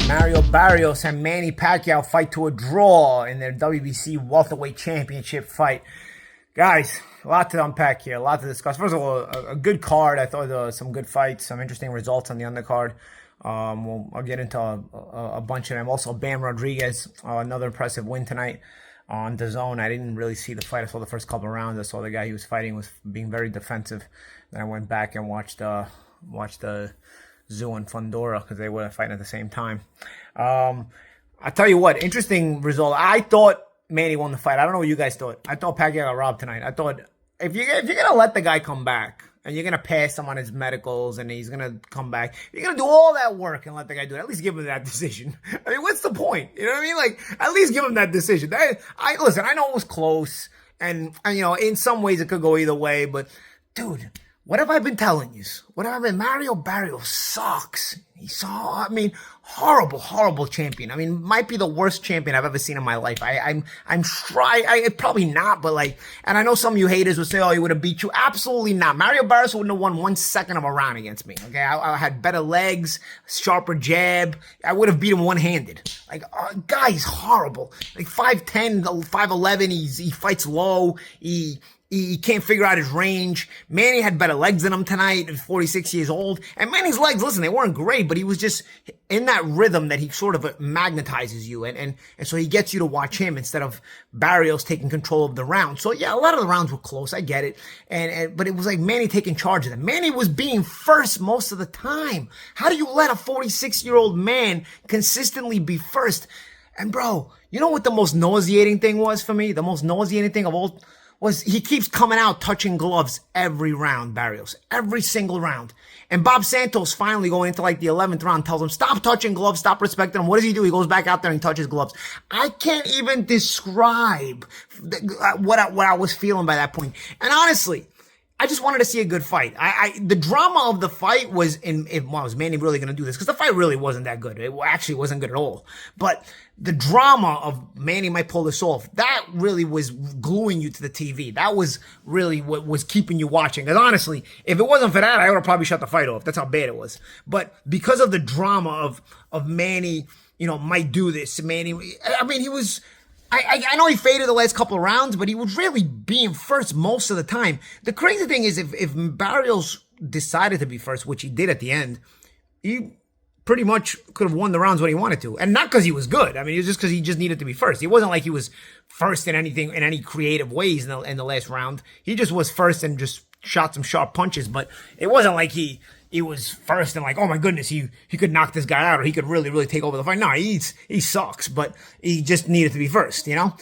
Mario Barrios and Manny Pacquiao fight to a draw in their WBC welterweight championship fight. Guys, a lot to unpack here, a lot to discuss. First of all, a good card. I thought there was some good fights, some interesting results on the undercard. I'll get into a bunch of them. Also, Bam Rodriguez, another impressive win tonight on dazn. I didn't really see the fight. I saw the first couple of rounds. I saw the guy he was fighting was being very defensive. Then I went back and watched the Zoo and Fundora because they were fighting at the same time. I tell you what, interesting result. I thought Manny won the fight. I don't know what you guys thought. I thought Pacquiao got robbed tonight. I thought if you're gonna let the guy come back and you're gonna pass him on his medicals and he's gonna come back, you're gonna do all that work and let the guy do it. At least give him that decision. I mean, what's the point? You know what I mean? Like, at least give him that decision. Listen. I know it was close, and you know, in some ways it could go either way, but dude. What have I been telling you? Mario Barrios sucks. Horrible champion. I mean, might be the worst champion I've ever seen in my life. I'm probably not, but like, and I know some of you haters would say, oh, he would have beat you. Absolutely not. Mario Barrios wouldn't have won 1 second of a round against me. Okay. I had better legs, sharper jab. I would have beat him one-handed. Like, guy, he's horrible. Like 5'10", 5'11", he fights low. He can't figure out his range. Manny had better legs than him tonight at 46 years old. And Manny's legs, listen, they weren't great, but he was just in that rhythm that he sort of magnetizes you. And so he gets you to watch him instead of Barrios taking control of the round. So yeah, a lot of the rounds were close. I get it. But it was like Manny taking charge of them. Manny was being first most of the time. How do you let a 46-year-old man consistently be first? And bro, you know what the most nauseating thing was for me? The most nauseating thing of all was he keeps coming out touching gloves every round, Barrios. Every single round. And Bob Santos finally going into like the 11th round tells him, stop touching gloves, stop respecting him. What does he do? He goes back out there and touches gloves. I can't even describe what I was feeling by that point. And honestly, I just wanted to see a good fight. The drama of the fight was was Manny really going to do this? Because the fight really wasn't that good. It actually wasn't good at all. But the drama of Manny might pull this off, that really was gluing you to the TV. That was really what was keeping you watching. Because honestly, if it wasn't for that, I would have probably shut the fight off. That's how bad it was. But because of the drama of Manny, you know, might do this. Manny, I mean, he was... I know he faded the last couple of rounds, but he was really being first most of the time. The crazy thing is if Barrios decided to be first, which he did at the end, he pretty much could have won the rounds when he wanted to. And not because he was good. I mean, it was just because he just needed to be first. It wasn't like he was first in anything, in any creative ways in the last round. He just was first and just shot some sharp punches, but it wasn't like he was first and like, oh my goodness, he could knock this guy out or he could really take over the fight. No, he sucks, but he just needed to be first, you know?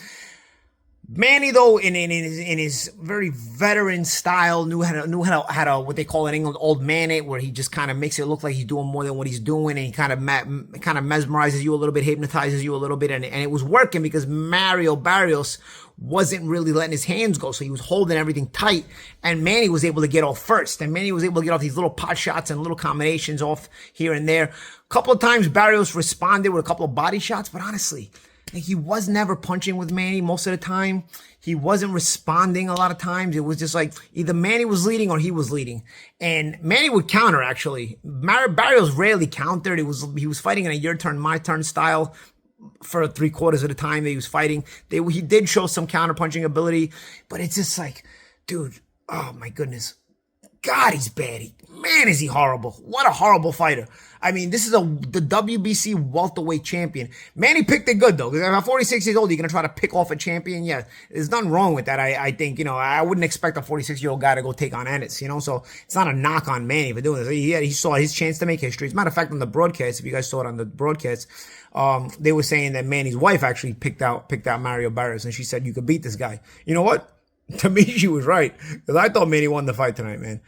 Manny, though, in his very veteran style, knew how to what they call in England old man it, where he just kind of makes it look like he's doing more than what he's doing, and he kind of mesmerizes you a little bit, hypnotizes you a little bit, and it was working because Mario Barrios wasn't really letting his hands go, so he was holding everything tight, and Manny was able to get off first, and Manny was able to get off these little pot shots and little combinations off here and there. A couple of times Barrios responded with a couple of body shots, but honestly, he was never punching with Manny most of the time. He wasn't responding a lot of times. It was just like either Manny was leading or he was leading. And Manny would counter, actually. Barrios rarely countered. He was fighting in a your turn, my turn style for 3/4 of the time that he was fighting. He did show some counter punching ability, but it's just like, dude, oh my goodness. God, he's bad. Man, is he horrible. What a horrible fighter. I mean, this is the WBC welterweight champion. Manny picked it good, though. Because at 46 years old, you're going to try to pick off a champion? Yeah, there's nothing wrong with that. I think, you know, I wouldn't expect a 46-year-old guy to go take on Ennis, you know? So it's not a knock on Manny for doing this. He saw his chance to make history. As a matter of fact, on the broadcast, if you guys saw it on the broadcast, they were saying that Manny's wife actually picked out Mario Barrios, and she said, you could beat this guy. You know what? To me, she was right. Because I thought Manny won the fight tonight, man.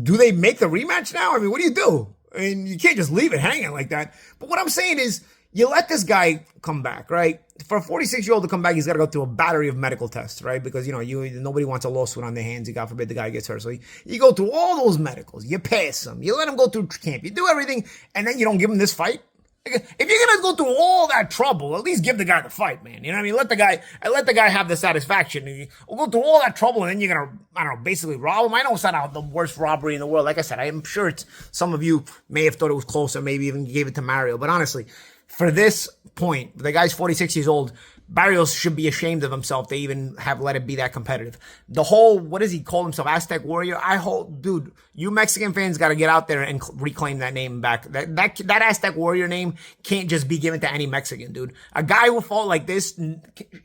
Do they make the rematch now? I mean, what do you do? I mean, you can't just leave it hanging like that. But what I'm saying is, you let this guy come back, right? For a 46-year-old to come back, he's got to go through a battery of medical tests, right? Because, you know, nobody wants a lawsuit on their hands. God forbid the guy gets hurt. So you go through all those medicals. You pass him. You let him go through camp. You do everything, and then you don't give him this fight? If you're going to go through all that trouble, at least give the guy the fight, man. You know what I mean? Let the guy have the satisfaction. We'll go through all that trouble, and then you're going to, I don't know, basically rob him. I know it's not the worst robbery in the world. Like I said, I'm sure some of you may have thought it was closer, maybe even gave it to Mario. But honestly, for this point, the guy's 46 years old. Barrios should be ashamed of himself to even have let it be that competitive. The whole, what does he call himself? Aztec Warrior? I hope, dude, you Mexican fans got to get out there and reclaim that name back. That Aztec Warrior name can't just be given to any Mexican, dude. A guy who fought like this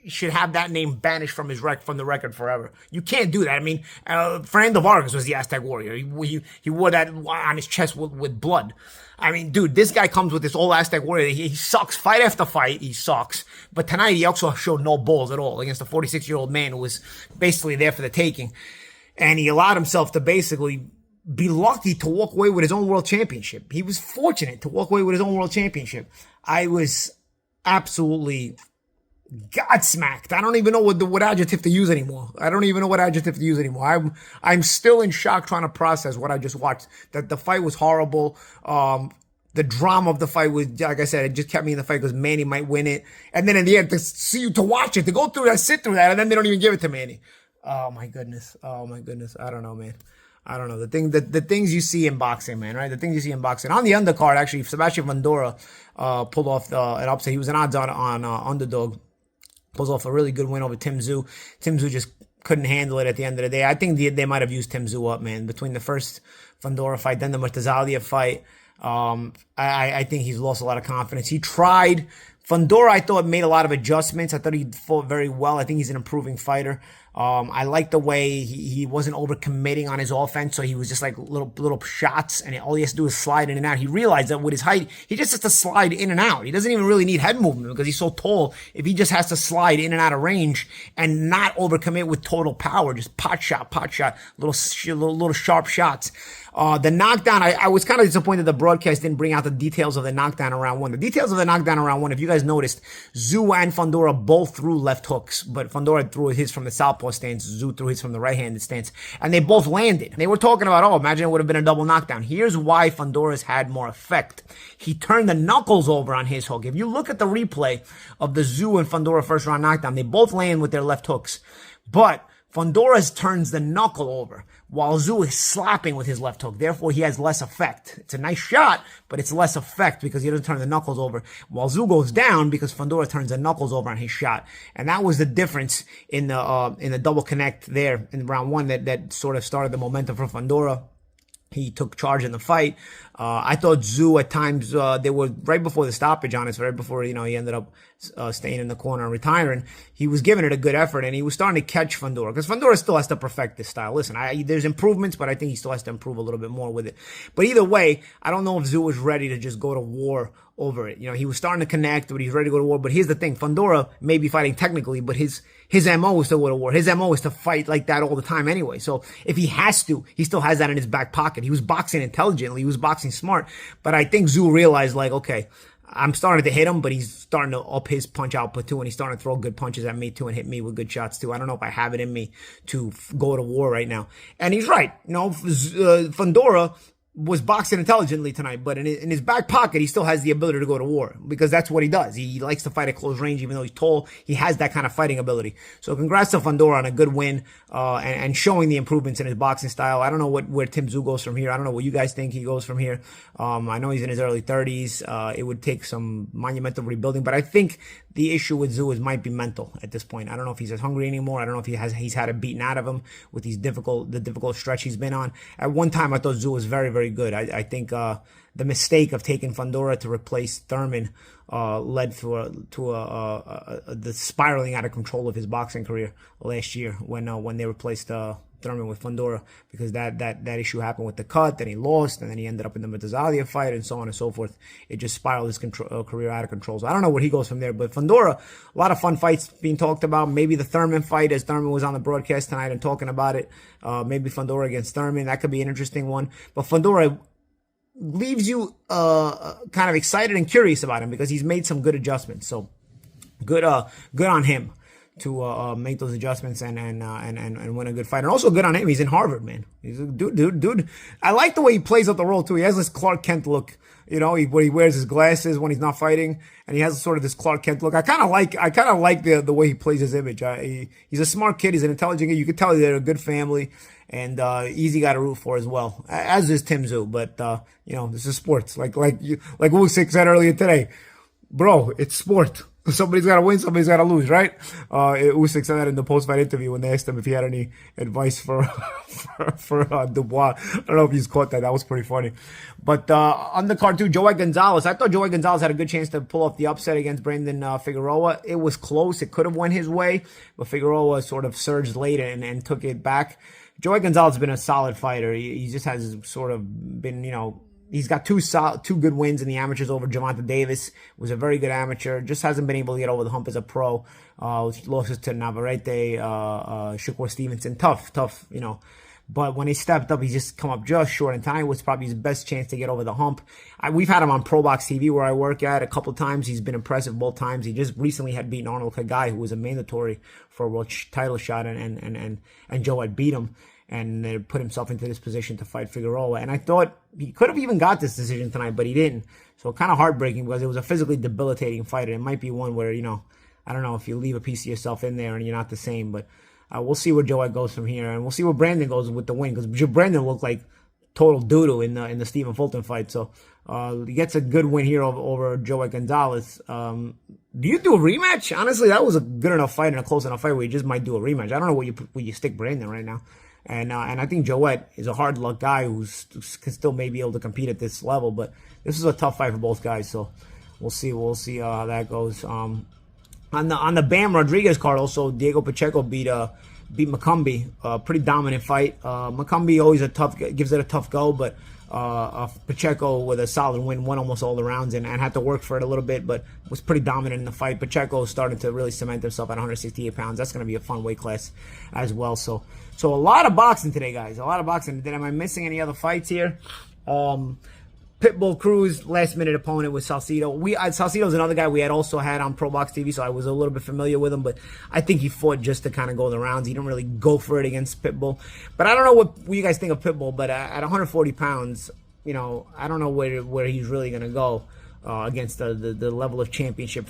should have that name banished from from the record forever. You can't do that. I mean, Fernando Vargas was the Aztec Warrior. He wore that on his chest with blood. I mean, dude, this guy comes with this old Aztec Warrior. He sucks. Fight after fight, he sucks. But tonight, he also showed no balls at all against a 46-year-old man who was basically there for the taking. And he allowed himself to basically be lucky to walk away with his own world championship. He was fortunate to walk away with his own world championship. I was absolutely godsmacked. I don't even know what adjective to use anymore. I'm still in shock trying to process what I just watched. That the fight was horrible. The drama of the fight was, like I said, it just kept me in the fight because Manny might win it. And then in the end, to watch it, to go through that, sit through that, and then they don't even give it to Manny. Oh my goodness. I don't know, man. I don't know. The things you see in boxing, man, right? The things you see in boxing. On the undercard, actually, Sebastian Fundora pulled off an upset. He was an odds on underdog. Pulls off a really good win over Tim Tszyu. Tim Tszyu just couldn't handle it at the end of the day. I think they might have used Tim Tszyu up, man. Between the first Fundora fight, then the Murtazalia fight, I think he's lost a lot of confidence. He tried. Fundora, I thought, made a lot of adjustments. I thought he fought very well. I think he's an improving fighter. I like the way he wasn't overcommitting on his offense, so he was just like little shots, and all he has to do is slide in and out. He realized that with his height, he just has to slide in and out. He doesn't even really need head movement because he's so tall. If he just has to slide in and out of range and not overcommit with total power, just pot shot, little sharp shots. The knockdown, I was kind of disappointed the broadcast didn't bring out the details of the knockdown in round one. The details of the knockdown in round one, if you guys noticed, Tszyu and Fundora both threw left hooks, but Fundora threw his from the southpaw stance, Tszyu threw his from the right-handed stance, and they both landed. They were talking about, imagine it would have been a double knockdown. Here's why Fundora's had more effect. He turned the knuckles over on his hook. If you look at the replay of the Tszyu and Fundora first round knockdown, they both land with their left hooks, but Fundora turns the knuckle over while Tszyu is slapping with his left hook. Therefore, he has less effect. It's a nice shot, but it's less effect because he doesn't turn the knuckles over. While Tszyu goes down because Fundora turns the knuckles over on his shot. And that was the difference in the double connect there in round one that sort of started the momentum for Fundora. He took charge in the fight. I thought Tszyu at times, they were right before the stoppage, honestly, right before, he ended up staying in the corner and retiring. He was giving it a good effort, and he was starting to catch Fundora, because Fundora still has to perfect this style. Listen, there's improvements, but I think he still has to improve a little bit more with it. But either way, I don't know if Tszyu was ready to just go to war over it. He was starting to connect, but he's ready to go to war. But here's the thing, Fundora may be fighting technically, but his MO is to go to war. His MO is to fight like that all the time anyway. So if he has to, he still has that in his back pocket. He was boxing intelligently. He was boxing smart. But I think Tszyu realized, like, okay, I'm starting to hit him, but he's starting to up his punch output too, and he's starting to throw good punches at me too and hit me with good shots too. I don't know if I have it in me to go to war right now. And he's right. Fundora was boxing intelligently tonight, but in his back pocket, he still has the ability to go to war because that's what he does. He likes to fight at close range, even though he's tall. He has that kind of fighting ability. So congrats to Fundora on a good win, and showing the improvements in his boxing style. I don't know where Tim Tszyu goes from here. I don't know what you guys think he goes from here. I know he's in his early 30s. It would take some monumental rebuilding, but I think the issue with Tszyu might be mental at this point. I don't know if he's as hungry anymore. I don't know if he's had it beaten out of him with the difficult stretch he's been on. At one time, I thought Tszyu was very, very good. I think the mistake of taking Fundora to replace Thurman led to the spiraling out of control of his boxing career last year when they replaced Thurman with Fundora, because that issue happened with the cut, then he lost, and then he ended up in the Murtazalia fight, and so on and so forth. It just spiraled his career out of control. So I don't know where he goes from there, but Fundora, a lot of fun fights being talked about. Maybe the Thurman fight, as Thurman was on the broadcast tonight and talking about it. Maybe Fundora against Thurman, that could be an interesting one. But Fundora leaves you kind of excited and curious about him because he's made some good adjustments. So good on him to make those adjustments and win a good fight. And also good on him. He's in Harvard, man. He's a dude. I like the way he plays up the role too. He has this Clark Kent look, where he wears his glasses when he's not fighting, and he has sort of this Clark Kent look. I kind of like the way he plays his image. He's a smart kid. He's an intelligent kid. You can tell they're a good family, and easy guy to root for as well, as is Tim Tszyu. But this is sports. Like Usyk said earlier today, Bro, it's sport. Somebody's got to win, somebody's got to lose, right? Usyk said that in the post-fight interview when they asked him if he had any advice for for Dubois. I don't know if he's caught that. That was pretty funny. But on the card too, Joey Gonzalez. I thought Joey Gonzalez had a good chance to pull off the upset against Brandon Figueroa. It was close. It could have went his way, but Figueroa sort of surged later and took it back. Joey Gonzalez has been a solid fighter. He just has sort of been, you know, he's got two good wins in the amateurs over Gervonta Davis. Was a very good amateur. Just hasn't been able to get over the hump as a pro. Losses to Navarrete, Shakur Stevenson. Tough, you know. But when he stepped up, he's just come up just short. And tonight was probably his best chance to get over the hump. We've had him on Pro Box TV where I work at a couple times. He's been impressive both times. He just recently had beaten Arnold Kagai, who was a mandatory for a world title shot, and Joe had beat him and put himself into this position to fight Figueroa. And I thought he could have even got this decision tonight, but he didn't. So kind of heartbreaking because it was a physically debilitating fight. And it might be one where, you know, I don't know if you leave a piece of yourself in there and you're not the same, but we'll see where Joe goes from here, and we'll see where Brandon goes with the win, because Brandon looked like total doo-doo in the Stephen Fulton fight. So he gets a good win here over Joey Gonzalez. Do you do a rematch? Honestly, that was a good enough fight and a close enough fight where you just might do a rematch. I don't know where you stick Brandon right now. And I think Joet is a hard luck guy who can still maybe able to compete at this level, but this is a tough fight for both guys. So we'll see how that goes. On the Bam Rodriguez card, also Diego Pacheco beat Macumbi. Pretty dominant fight. Macumbi always gives it a tough go, but Pacheco with a solid win, won almost all the rounds and had to work for it a little bit, but was pretty dominant in the fight. Pacheco started to really cement himself at 168 pounds. That's going to be a fun weight class as well. So a lot of boxing today, guys. A lot of boxing. Am I missing any other fights here? Pitbull Cruz, last minute opponent with Salcido. Salcido's another guy we had also had on Pro Box TV, so I was a little bit familiar with him, but I think he fought just to kind of go the rounds. He didn't really go for it against Pitbull. But I don't know what you guys think of Pitbull, but at 140 pounds, you know, I don't know where he's really going to go against the level of championship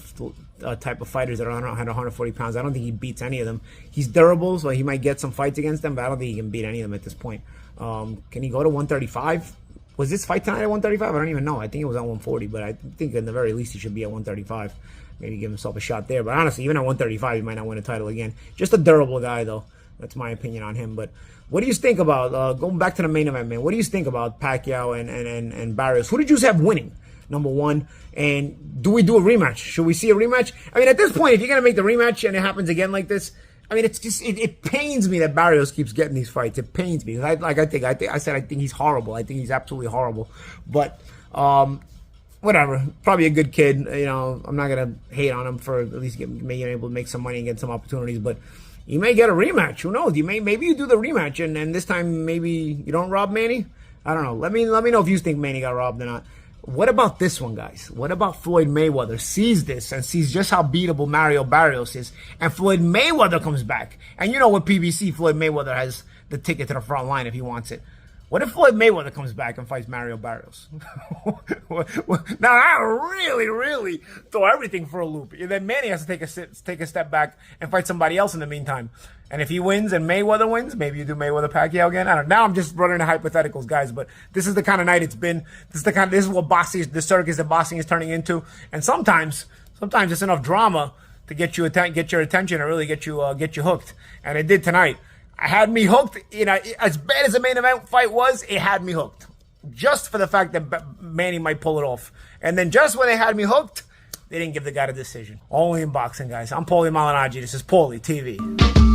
type of fighters that are at 140 pounds. I don't think he beats any of them. He's durable, so he might get some fights against them, but I don't think he can beat any of them at this point. Can he go to 135? Was this fight tonight at 135? I don't even know. I think it was at 140, but I think in the very least he should be at 135. Maybe give himself a shot there. But honestly, even at 135, he might not win a title again. Just a durable guy, though. That's my opinion on him. But what do you think about, going back to the main event, man, what do you think about Pacquiao and Barrios? Who did you have winning, number one? And do we do a rematch? Should we see a rematch? I mean, at this point, if you're going to make the rematch and it happens again like this, I mean, it's just it pains me that Barrios keeps getting these fights. It pains me. I think he's horrible. I think he's absolutely horrible. But whatever. Probably a good kid. You know, I'm not gonna hate on him for at least being able to make some money and get some opportunities. But you may get a rematch. Who knows? Maybe you do the rematch and this time maybe you don't rob Manny. I don't know. Let me know if you think Manny got robbed or not. What about this one, guys? What about Floyd Mayweather sees this and sees just how beatable Mario Barrios is, and Floyd Mayweather comes back? And you know what, PBC, Floyd Mayweather has the ticket to the front line if he wants it. What if Floyd Mayweather comes back and fights Mario Barrios? Now, that really throw everything for a loop. And then Manny has to take a step back and fight somebody else in the meantime. And if he wins and Mayweather wins, maybe you do Mayweather-Pacquiao again. I don't know. Now I'm just running the hypotheticals, guys. But this is the kind of night it's been. This is what boxing, the circus that boxing is turning into. And sometimes it's enough drama to get your attention or really get you hooked. And it did tonight. I had me hooked. You know, as bad as the main event fight was, it had me hooked. Just for the fact that Manny might pull it off. And then just when they had me hooked, they didn't give the guy a decision. Only in boxing, guys. I'm Paulie Malignaggi. This is Paulie TV.